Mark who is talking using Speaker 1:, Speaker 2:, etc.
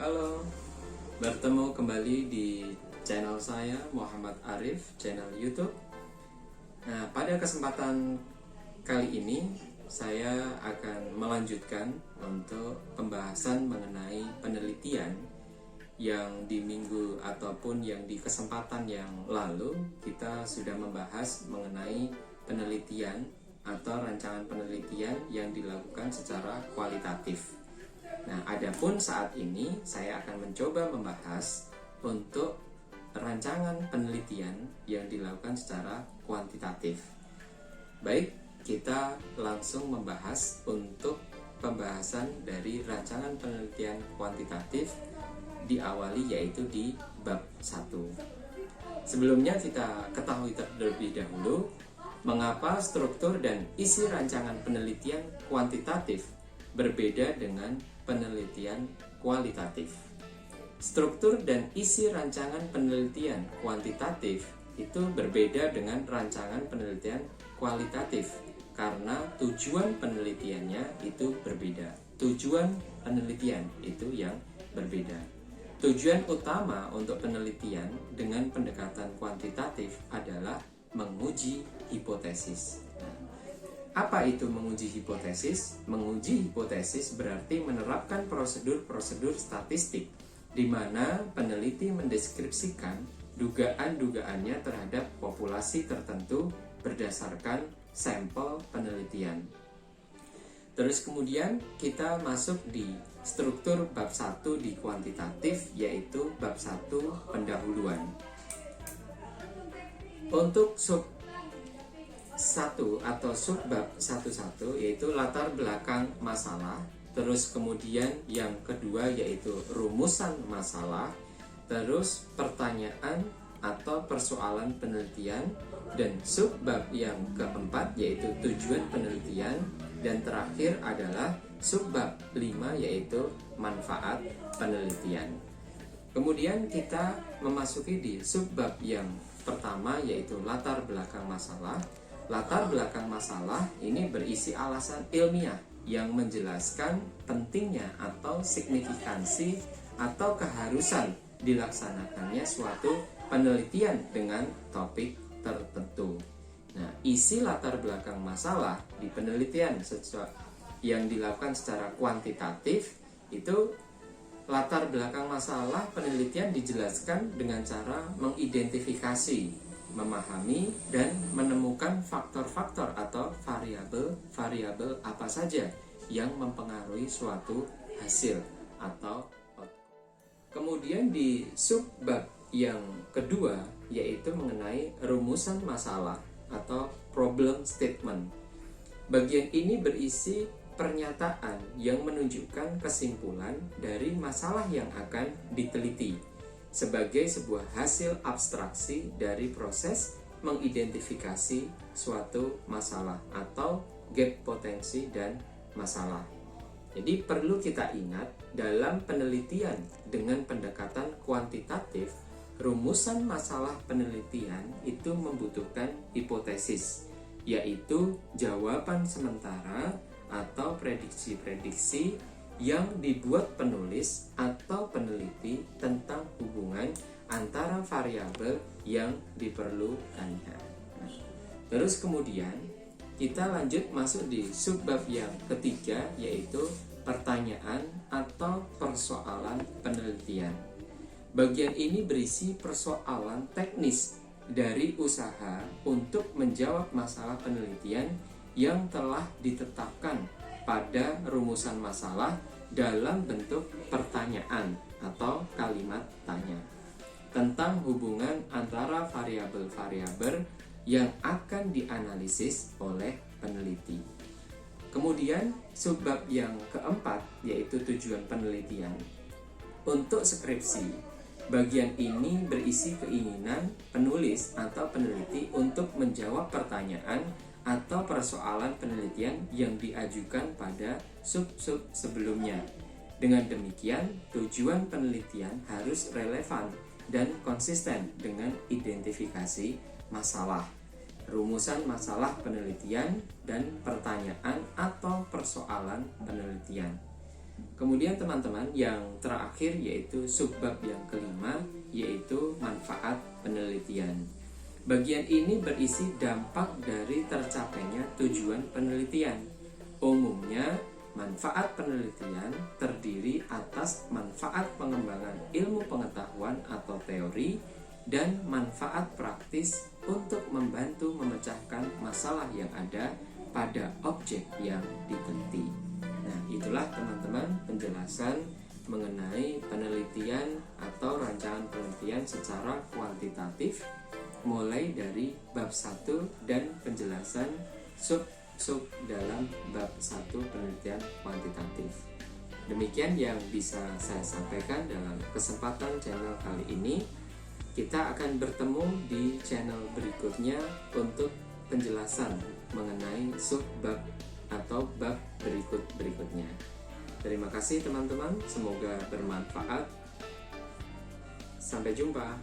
Speaker 1: Halo, bertemu kembali di channel saya Muhammad Arif, channel YouTube. Nah, pada kesempatan kali ini saya akan melanjutkan untuk pembahasan mengenai penelitian yang di minggu ataupun yang di kesempatan yang lalu kita sudah membahas mengenai penelitian atau rancangan penelitian yang dilakukan secara kualitatif. Nah, adapun saat ini saya akan mencoba membahas untuk rancangan penelitian yang dilakukan secara kuantitatif. Baik, kita langsung membahas untuk pembahasan dari rancangan penelitian kuantitatif diawali yaitu di bab 1. Sebelumnya kita ketahui terlebih dahulu mengapa struktur dan isi rancangan penelitian kuantitatif berbeda dengan penelitian kualitatif. Struktur dan isi rancangan penelitian kuantitatif itu berbeda dengan rancangan penelitian kualitatif karena tujuan penelitiannya itu berbeda. Tujuan penelitian itu yang berbeda. Tujuan utama untuk penelitian dengan pendekatan kuantitatif adalah menguji hipotesis. Apa itu menguji hipotesis? Menguji hipotesis berarti menerapkan prosedur-prosedur statistik di mana peneliti mendeskripsikan dugaan-dugaannya terhadap populasi tertentu berdasarkan sampel penelitian. Terus kemudian kita masuk di struktur bab 1 di kuantitatif, yaitu bab 1 pendahuluan. Untuk sub 1 atau subbab 11 yaitu latar belakang masalah, terus kemudian yang kedua yaitu rumusan masalah, terus pertanyaan atau persoalan penelitian, dan subbab yang keempat yaitu tujuan penelitian, dan terakhir adalah subbab 5 yaitu manfaat penelitian. Kemudian kita memasuki di subbab yang pertama yaitu latar belakang masalah. Latar belakang masalah ini berisi alasan ilmiah yang menjelaskan pentingnya atau signifikansi atau keharusan dilaksanakannya suatu penelitian dengan topik tertentu. Nah, isi latar belakang masalah di penelitian yang dilakukan secara kuantitatif itu latar belakang masalah penelitian dijelaskan dengan cara mengidentifikasi, memahami dan menemukan faktor-faktor atau variabel-variabel apa saja yang mempengaruhi suatu hasil atau outcome. Kemudian di subbab yang kedua yaitu mengenai rumusan masalah atau problem statement. Bagian ini berisi pernyataan yang menunjukkan kesimpulan dari masalah yang akan diteliti sebagai sebuah hasil abstraksi dari proses mengidentifikasi suatu masalah atau gap potensi dan masalah. Jadi perlu kita ingat dalam penelitian dengan pendekatan kuantitatif, rumusan masalah penelitian itu membutuhkan hipotesis, yaitu jawaban sementara atau prediksi-prediksi yang dibuat penulis atau peneliti tentang hubungan antara variabel yang diperlukannya. Terus kemudian kita lanjut masuk di subbab yang ketiga yaitu pertanyaan atau persoalan penelitian. Bagian ini berisi persoalan teknis dari usaha untuk menjawab masalah penelitian yang telah ditetapkan pada rumusan masalah dalam bentuk pertanyaan atau kalimat tanya tentang hubungan antara variabel-variabel yang akan dianalisis oleh peneliti. Kemudian subbab yang keempat yaitu tujuan penelitian. Untuk skripsi, bagian ini berisi keinginan penulis atau peneliti untuk menjawab pertanyaan atau persoalan penelitian yang diajukan pada sub-sub sebelumnya. Dengan demikian, tujuan penelitian harus relevan dan konsisten dengan identifikasi masalah, rumusan masalah penelitian, dan pertanyaan atau persoalan penelitian. Kemudian teman-teman, yang terakhir yaitu subbab yang kelima, yaitu manfaat penelitian. Bagian ini berisi dampak dari tercapainya tujuan penelitian. Umumnya, manfaat penelitian terdiri atas manfaat pengembangan ilmu pengetahuan atau teori dan manfaat praktis untuk membantu memecahkan masalah yang ada pada objek yang diteliti. Nah, itulah teman-teman penjelasan mengenai penelitian atau rancangan penelitian secara kuantitatif, mulai dari bab 1 dan penjelasan sub dalam bab 1 penelitian kuantitatif. Demikian yang bisa saya sampaikan dalam kesempatan channel kali ini. Kita akan bertemu di channel berikutnya untuk penjelasan mengenai subbab atau bab berikutnya. Terima kasih teman-teman, semoga bermanfaat. Sampai jumpa.